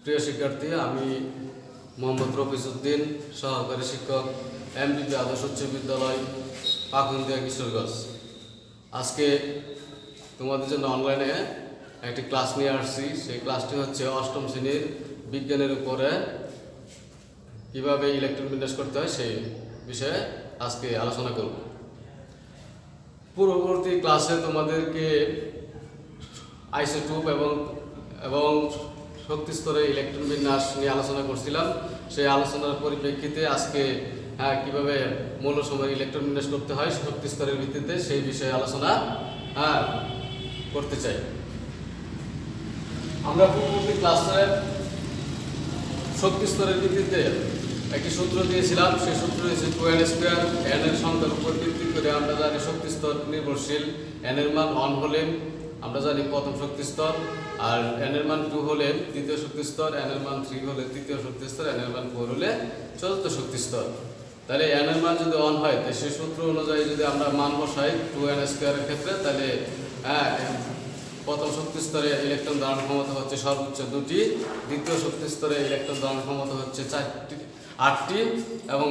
প্রিয় শিক্ষার্থী, আমি মোহাম্মদ রফিজউদ্দিন, সহকারী শিক্ষক, এমডিপি আদর্শ উচ্চ বিদ্যালয়, পাকুন্দিয়া, কিশোরগঞ্জ। আজকে তোমাদের জন্য অনলাইনে একটি ক্লাস নিয়ে আসছি। সেই ক্লাসটি হচ্ছে অষ্টম শ্রেণীর বিজ্ঞানের উপরে কীভাবে ইলেকট্রন বিন্যাস করতে হয় সেই বিষয়ে আজকে আলোচনা করব। পূর্ববর্তী ক্লাসে তোমাদেরকে আইসোটোপ এবং শক্তি স্তরে ইলেকট্রন বিন্যাস নিয়ে আলোচনা করছিলাম। সেই আলোচনার পরিপ্রেক্ষিতে আজকে কিভাবে মৌল সময়ের ইলেকট্রন বিন্যাস করতে হয় শক্তি স্তরের ভিত্তিতে সেই বিষয়ে আলোচনা করতে চাই। আমরা পূর্ববর্তী ক্লাসে শক্তি স্তরের ভিত্তিতে একটি সূত্র দিয়েছিলাম। সেই সূত্র হচ্ছে 2n²। n এর সংখ্যার উপর ভিত্তি করে আমরা জানি শক্তি স্তর নির্ভরশীল। n এর মান 1 হলে আমরা জানি প্রথম শক্তি স্তর, আর n এর মান 2 হলে দ্বিতীয় শক্তি স্তর, n এর মান 3 হলে তৃতীয় শক্তি স্তর, n এর মান 4 হলে চতুর্থ শক্তি স্তর। তাহলে n এর মান যদি 1 হয়, তাই সেই সূত্র অনুযায়ী যদি আমরা মান বসাই 2n² এর ক্ষেত্রে, তাহলে প্রথম শক্তি স্তরে ইলেকট্রন ধারণ ক্ষমতা হচ্ছে সর্বোচ্চ 2টি, দ্বিতীয় শক্তি স্তরে ইলেকট্রন ধারণ ক্ষমতা হচ্ছে 8টি, এবং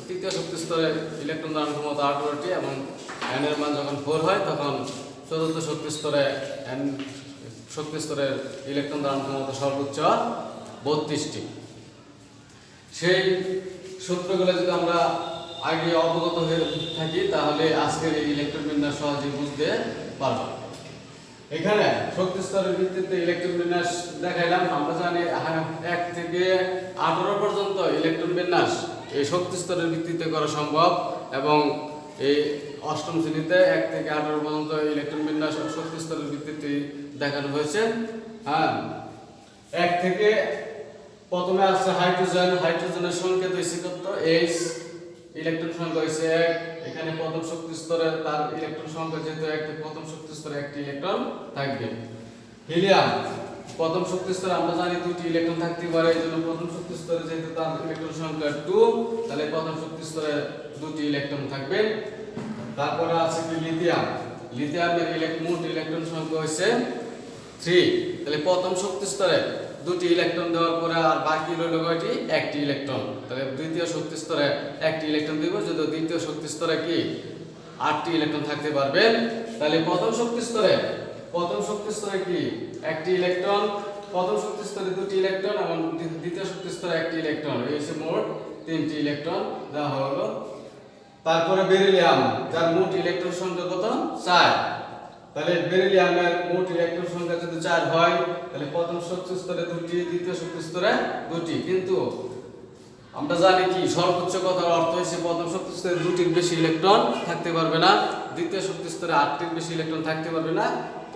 তৃতীয় শক্তি স্তরে ইলেকট্রন ধারণ ক্ষমতা 18টি, এবং n এর মান যখন 4 হয় তখন চতুর্থ শক্তি স্তরে ইলেকট্রন ধারণ ক্ষমতা সর্বোচ্চ 32টি। সেই সূত্রগুলো যদি আমরা আগে অবগত হয়ে থাকি, তাহলে আজকের এই ইলেকট্রন বিন্যাস সহজে বুঝতে পারব। এখানে শক্তি স্তরের ভিত্তিতে ইলেকট্রন বিন্যাস দেখাইলাম। আমরা জানি 1 থেকে 18 পর্যন্ত ইলেকট্রন বিন্যাস এই শক্তি স্তরের ভিত্তিতে করা সম্ভব, এবং এই অষ্টম শ্রেণীতে 1 থেকে 18 পর্যন্ত ইলেকট্রন বিন্যাস শক্তি স্তরের ভিত্তিতে দেখানো হয়েছে। 1 থেকে প্রথমে আছে হাইড্রোজেনের সংকেত হয়েছে কত? H, ইলেকট্রন সংখ্যা হয়েছে 1। এখানে প্রথম শক্তি স্তরে তার ইলেকট্রন সংখ্যা যেহেতু 1, প্রথম শক্তি স্তরে 1টি ইলেকট্রন থাকবে। হিলিয়াম প্রথম শক্তি স্তরে আমরা জানি 2টি ইলেকট্রন থাকতে পারে, এই জন্য প্রথম শক্তি স্তরে যেহেতু তার ইলেকট্রন সংখ্যা 2, তাহলে প্রথম শক্তি স্তরে 2টি ইলেকট্রন থাকবে। তারপরে আছে কি লিথিয়ামের মোট ইলেকট্রন সংখ্যা হচ্ছে 3, তাহলে প্রথম শক্তি স্তরে 2টি ইলেকট্রন দেওয়ার পরে আর বাকি রইল কয়টি? 1টি ইলেকট্রন। তাহলে দ্বিতীয় শক্তি স্তরে 1টি ইলেকট্রন দিব, যদি দ্বিতীয় শক্তি স্তরে কি 8টি ইলেকট্রন থাকতে পারবে। তাহলে প্রথম শক্তি স্তরে কি 1টি ইলেকট্রন, প্রথম শক্তি স্তরে 2টি ইলেকট্রন, এবং দ্বিতীয় শক্তি স্তরে 1টি ইলেকট্রন, এই হচ্ছে মোট 3টি ইলেকট্রন দেওয়া হলো। তারপরে বেরিলিয়াম, যার মোট ইলেকট্রন সংখ্যা কত? 4। তাহলে বেরিলিয়ামের মোট ইলেকট্রন সংখ্যা যদি 4 হয়, তাহলে প্রথম শক্তি স্তরে 2টি, দ্বিতীয় শক্তি স্তরে 2টি। কিন্তু আমরা জানি কি সর্বোচ্চ কথার অর্থ হচ্ছে প্রথম শক্তি স্তরে 2টির বেশি ইলেকট্রন থাকতে পারবে না, দ্বিতীয় শক্তি স্তরে 8টির বেশি ইলেকট্রন থাকতে পারবে না।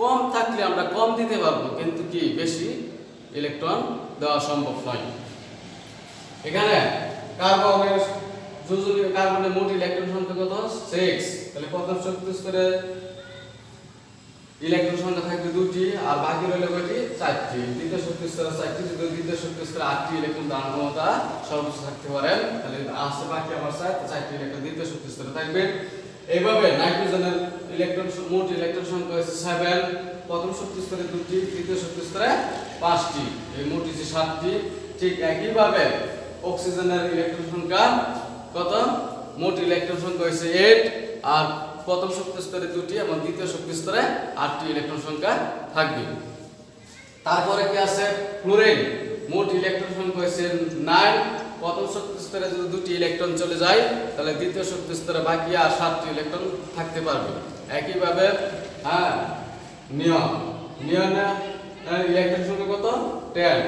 কম থাকলে আমরা কম দিতে পারবো, কিন্তু কি বেশি ইলেকট্রন দেওয়া সম্ভব নয়। এখানে কার্বনের মোট ইলেকট্রন সংখ্যা কত? 6। তাহলে প্রথম শক্তি স্তরে ইলেকট্রন সংখ্যা থাকবে 2টি, আর বাকি রইল কয়টি? 4টি। দ্বিতীয় শক্তি স্তরে 4টি, যদি দ্বিতীয় শক্তি স্তরে 8টি ইলেকট্রন ধারণ ক্ষমতা সর্বোচ্চ থাকতে পারে, তাহলে আসছে বাকি আমার 4টি ইলেকট্রন দ্বিতীয় শক্তি স্তরে থাকবে। এইভাবে নাইট্রোজেনের মোট ইলেকট্রন সংখ্যা হচ্ছে 7, প্রথম শক্তি স্তরে 2টি, দ্বিতীয় শক্তি স্তরে 5টি, এই মোট হচ্ছে 7টি। ঠিক একইভাবে অক্সিজেনের ইলেকট্রন সংখ্যা কত? মোট ইলেকট্রন সংখ্যা হচ্ছে 8, আর প্রথম শক্তি স্তরে 2টি এবং দ্বিতীয় শক্তি স্তরে 8টি ইলেকট্রন সংখ্যা থাকবে। তারপরে কি আছে? ফ্লোরিন, মোট ইলেকট্রন সংখ্যা হচ্ছে 9, প্রথম শক্তি স্তরে যদি 2টি ইলেকট্রন চলে যায়, তাহলে দ্বিতীয় শক্তি স্তরে বাকি আর 7টি ইলেকট্রন থাকতে পারবে। একইভাবে নিয়নের ইলেকট্রন সংখ্যা কত? 10।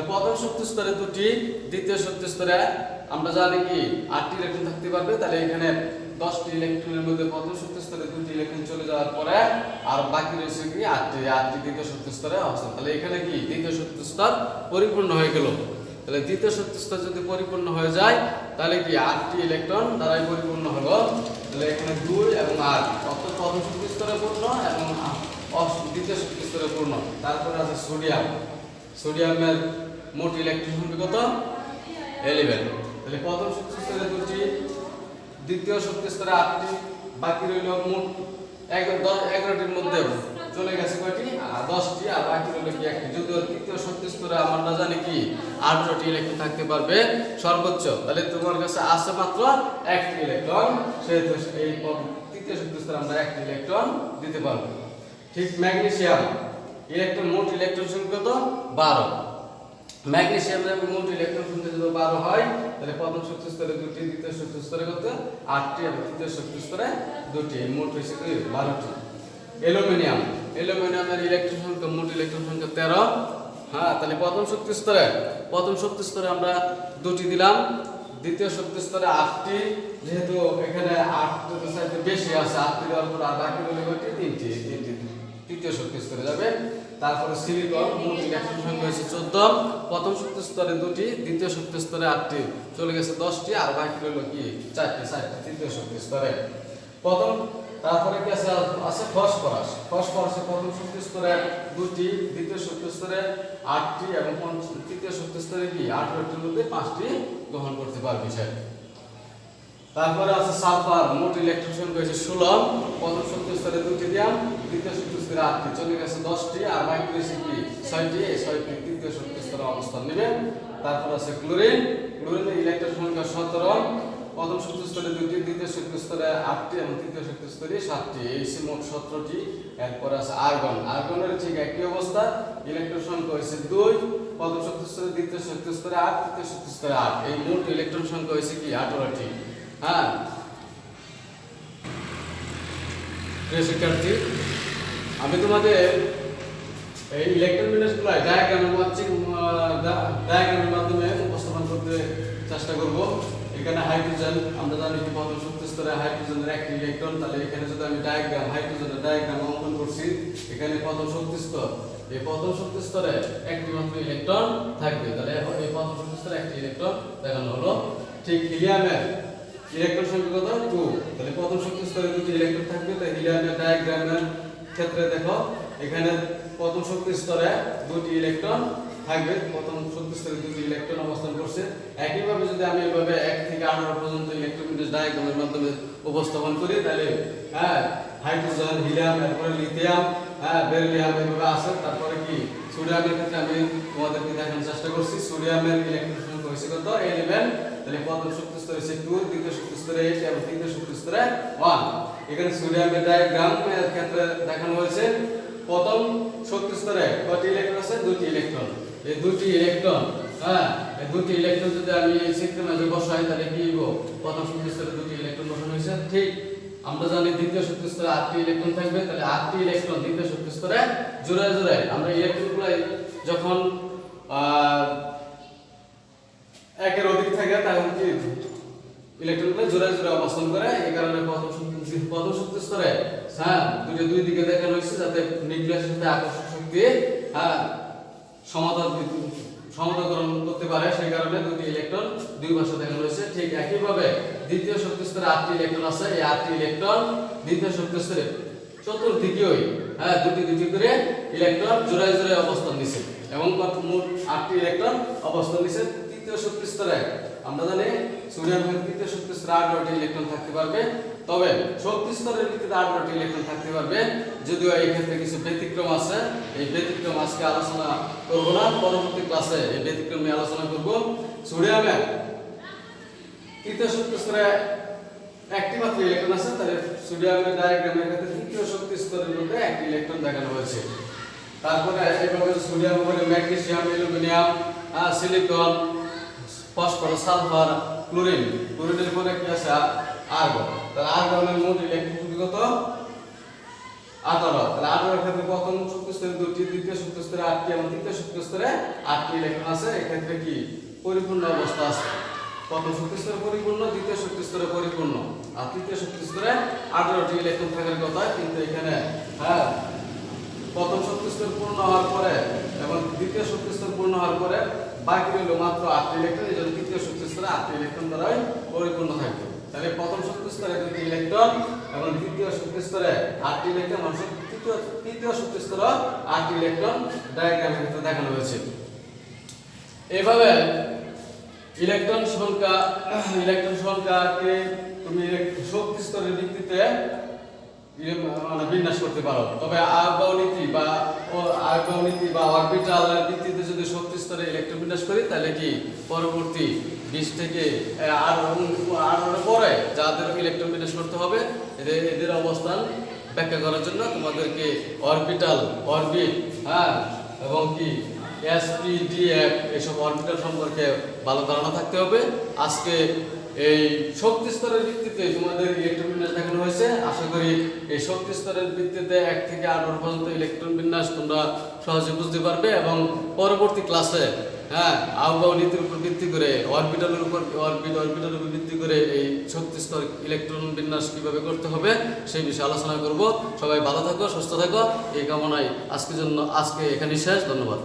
প্রথম শক্তি স্তরে 2টি, দ্বিতীয় শক্তি স্তরে আমরা জানি কি 8টি ইলেকট্রন থাকতে পারবে। তাহলে এখানে 10টি ইলেকট্রনের মধ্যে প্রথম শক্তি স্তরে 2টি ইলেকট্রন চলে যাওয়ার পরে আর বাকি রয়েছে কি 8টি দ্বিতীয় শক্তি স্তরে অবস্থান। তাহলে এখানে কি দ্বিতীয় শক্তি স্তর পরিপূর্ণ হয়ে গেল। তাহলে দ্বিতীয় শক্তি স্তর যদি পরিপূর্ণ হয়ে যায়, তাহলে কি 8টি ইলেকট্রন দ্বারাই পরিপূর্ণ হলো। তাহলে এখানে 2 এবং 8, অর্থাৎ প্রথম শক্তি স্তরে পূর্ণ এবং দ্বিতীয় শক্তি স্তরে পূর্ণ। তারপরে আছে সোডিয়ামের মোট ইলেকট্রন সংখ্যা কত? 11। তাহলে প্রথম শক্তি স্তরে 2টি, দ্বিতীয় শক্তি স্তরে 8টি, বাকি রইল মোট 11টির মধ্যে চলে গেছে কয়টি 10টি, আর বাকি হলো কি একটি। যদিও তৃতীয় শক্তি স্তরে আমরা জানি কি 18টি ইলেকট্রন থাকতে পারবে সর্বোচ্চ, তাহলে তোমার কাছে আছে মাত্র একটি ইলেকট্রন, সেহেতু এই তৃতীয় শক্তি স্তরে আমরা একটি ইলেকট্রন দিতে পারবো। ঠিক ম্যাগনেসিয়াম ইলেকট্রন মোট ইলেকট্রন সংখ্যা কত 12। ম্যাগনেসিয়ামের মোট ইলেকট্রন সংখ্যা যদি 12 হয় তাহলে প্রথম শক্তি স্তরে 2টি, দ্বিতীয় শক্তি স্তরে কত 8টি, এবং তৃতীয় শক্তি স্তরে 2টি, মোট হইছে কি 12টি। অ্যালুমিনিয়ামের ইলেকট্রন সংখ্যা মোট ইলেকট্রন সংখ্যা 13। হ্যাঁ, তাহলে প্রথম শক্তি স্তরে আমরা 2টি দিলাম, দ্বিতীয় শক্তি স্তরে 8টি, যেহেতু এখানে 8টি চাইতে বেশি আছে, 8টি দেওয়ার পর আর বাকি রইল কয়টি 3টি, তৃতীয় শক্তি স্তরে যাবে। তারপরে সিলিকন মোট ইলেকট্রন সংখ্যা হয়েছে 14, প্রথম শক্তি স্তরে 2টি, দ্বিতীয় শক্তি স্তরে 8টি, চলে গেছে 10টি, আর বাকি রইল কি 4টি, তৃতীয় শক্তি স্তরে। তারপরে কি আছে ফসফরাস প্রথম শক্তি স্তরে 2টি, দ্বিতীয় শক্তি স্তরে 8টি, এবং তৃতীয় শক্তি স্তরে কি 18টির মধ্যে 5টি গ্রহণ করতে পারবে সে। তারপরে আছে সালফার মোট ইলেকট্রন সংখ্যা হয়েছে 16, প্রথম শক্তি স্তরে 2টি দিলাম, দ্বিতীয় শক্তি স্তরে 8টি, চলে গেছে 10টি, আর বাকি রয়েছে কি 6টি, এই 6টি তৃতীয় শক্তি স্তরে অবস্থান নেবে। তারপর আছে ক্লোরিনের ইলেকট্রন সংখ্যা 17, প্রথম শক্তি স্তরে 2টি, দ্বিতীয় শক্তি স্তরে 8টি, এবং তৃতীয় শক্তি স্তরে 7টি, এই মোট 17টি। এরপর আছে আর্গনের ঠিক একই অবস্থা, ইলেকট্রন সংখ্যা হয়েছে 2, প্রথম শক্তি স্তরে, দ্বিতীয় শক্তি স্তরে 8, তৃতীয় শক্তি স্তরে 8, এই মোট ইলেকট্রন সংখ্যা হয়েছে কি 18টি। হ্যাঁ প্রিয় শিক্ষার্থী, আমি তোমাদের এই ইলেকট্রন বিন্যাসগুলো ডায়াগ্রামের মাধ্যমে উপস্থাপন করতে চেষ্টা করব। এখানে হাইড্রোজেন, আমরা জানি কি প্রথম শক্তি স্তরে হাইড্রোজেনের একটি ইলেকট্রন, তাহলে এখানে যদি আমি হাইড্রোজেনের ডায়াগ্রাম অঙ্কন করছি, এখানে প্রথম শক্তি স্তর, এই প্রথম শক্তি স্তরে একটি মাত্র ইলেকট্রন থাকবে, তাহলে এই প্রথম শক্তি স্তরে একটি ইলেকট্রন দেখানো হলো। ঠিক হিলিয়ামের ইলেকট্রন সংখ্যা কত 2, তাহলে প্রথম শক্তি স্তরে 2টি ইলেকট্রন থাকবে, তাই হিলিয়ামের ডায়াগ্রামের ক্ষেত্রে দেখো এখানে প্রথম শক্তি স্তরে 2টি ইলেকট্রন থাকবে, প্রথম শক্তি স্তরে 2টি ইলেকট্রন অবস্থান করছে। একইভাবে যদি আমি এভাবে 1 থেকে 18 পর্যন্ত ইলেকট্রন বিন্যাস ডায়াগ্রামের মাধ্যমে উপস্থাপন করি, তাহলে হাইড্রোজেন, হিলিয়াম, তারপরে লিথিয়াম, বেরিলিয়াম এভাবে আছে। তারপরে কি সোডিয়ামের ক্ষেত্রে আমি তোমাদেরকে দেখানোর চেষ্টা করছি, সোডিয়ামের ইলেকট্রন সংখ্যা হয়েছে কত 11, তাহলে প্রথম শক্তি স্তরে হচ্ছে 2, দ্বিতীয় শক্তি স্তরে 8, এবং তৃতীয় শক্তি স্তরে 1। এখানে সোডিয়ামের ডায়াগ্রামের ক্ষেত্রে দেখানো হয়েছে প্রথম শক্তি স্তরে কয়টি ইলেকট্রন আছে 2টি ইলেকট্রন, এই 2টি ইলেকট্রন, এই 2টি ইলেকট্রন যদি আমি এই চিত্রের মাঝে বসাই তাহলে কি হইব, প্রথম শক্তি স্তরে 2টি ইলেকট্রন বসানো হয়েছে। ঠিক আমরা জানি দ্বিতীয় শক্তি স্তরে 8টি ইলেকট্রন থাকবে, তাহলে 8টি ইলেকট্রন দ্বিতীয় শক্তি স্তরে জোড়ায় আমরা ইলেকট্রনগুলো যখন একের অধিক থাকে তখন কি ইলেকট্রনগুলো জোড়ায় অবস্থান করে, এই কারণে প্রথম শক্তি স্তরে দুই দিকে দেখানো হয়েছে যাতে নিউক্লিয়াসের সাথে আকর্ষণ শক্তি সমান্তরালকরণ করতে পারে, সেই কারণে 2টি ইলেকট্রন দুই পাশে দেখানো হয়েছে। ঠিক একইভাবে দ্বিতীয় শক্তি স্তরে 8টি ইলেকট্রন আছে, এই 8টি ইলেকট্রন দ্বিতীয় শক্তি স্তরে চতুর্দিকেই 2টি করে ইলেকট্রন জোড়ায় অবস্থান দিছে, এবং মোট 8টি ইলেকট্রন অবস্থান দিছে। তৃতীয় শক্তি স্তরে আমরা জানি সোডিয়ামের তৃতীয় শক্তি স্তরে 18টি ইলেকট্রন থাকতে পারবে, তবে শক্তি স্তরের ভিত্তিতে 18টি ইলেকট্রন থাকতে পারবে, যদিও এই ক্ষেত্রে কিছু ব্যতিক্রম আছে। এই ব্যতিক্রম আজকে আলোচনা করব না, পরবর্তী ক্লাসে এই ব্যতিক্রম নিয়ে আলোচনা করব। সোডিয়ামের তৃতীয় শক্তি স্তরে একটি মাত্র ইলেকট্রন আছে, তাহলে সোডিয়ামের ডায়াগ্রামের ক্ষেত্রে তৃতীয় শক্তি স্তরের মধ্যে একটি ইলেকট্রন দেখানো হয়েছে। তারপরে এইভাবে সোডিয়াম উপরে magnesium, aluminium, silicon, phosphorus, sulphur, ক্লোরিনের পরে কি আছে আর্গন, তাহলে আর্গনের মোট ইলেকট্রন সংখ্যা কত 18, তাহলে 18 এর ক্ষেত্রে প্রথম শক্তি স্তরে 2টি, দ্বিতীয় শক্তি স্তরে 8টি, এবং তৃতীয় শক্তি স্তরে 8টি ইলেকট্রন আছে। এই ক্ষেত্রে কি পরিপূর্ণ অবস্থা আছে, প্রথম শক্তি স্তরে পরিপূর্ণ, দ্বিতীয় শক্তি স্তরে পরিপূর্ণ, আর তৃতীয় শক্তি স্তরে 18টি ইলেকট্রন থাকার কথা, কিন্তু এখানে প্রথম শক্তি স্তর পূর্ণ হওয়ার পরে এবং দ্বিতীয় শক্তি স্তর পূর্ণ হওয়ার পরে বাকি রইল মাত্র 8টি ইলেকট্রন, এই জন্য তৃতীয় শক্তি স্তরে 8টি ইলেকট্রন দ্বারাই পরিপূর্ণ থাকবে। তাহলে প্রথম শক্তি স্তরে 2টি ইলেকট্রন এবং দ্বিতীয় শক্তি স্তরে 8টি ইলেকট্রন, এবং তৃতীয় শক্তি স্তরে 8টি ইলেকট্রন ডায়াগ্রামের ভিতরে দেখানো হয়েছে। এইভাবে ইলেকট্রন সংখ্যাকে তুমি শক্তি স্তরের ভিত্তিতে মানে বিন্যাস করতে পারো। তবে আয়ববাহু নীতি বা অরবিটালের ভিত্তিতে যদি শক্তি স্তরে ইলেকট্রন বিন্যাস করি তাহলে কি পরবর্তী 20 থেকে আর পরে যাদের ইলেকট্রন বিন্যাস করতে হবে এদের অবস্থান ব্যাখ্যা করার জন্য তোমাদেরকে অরবিট হ্যাঁ এবং কি SPDF এসব অরবিটাল সম্পর্কে ভালো ধারণা থাকতে হবে। আজকে এই শক্তি স্তরের ভিত্তিতে তোমাদের ইলেকট্রন বিন্যাস দেখানো হয়েছে। আশা করি এই শক্তি স্তরের ভিত্তিতে 1 থেকে 8 পর্যন্ত ইলেকট্রন বিন্যাস তোমরা সহজে বুঝতে পারবে এবং পরবর্তী ক্লাসে আয়ববাহু নীতির উপর ভিত্তি করে অরবিটালের উপর ভিত্তি করে এই শক্তি স্তর ইলেকট্রন বিন্যাস কিভাবে করতে হবে সেই বিষয়ে আলোচনা করব। সবাই ভালো থাকো, সুস্থ থাকো এই কামনায় আজকে এখানেই শেষ। ধন্যবাদ।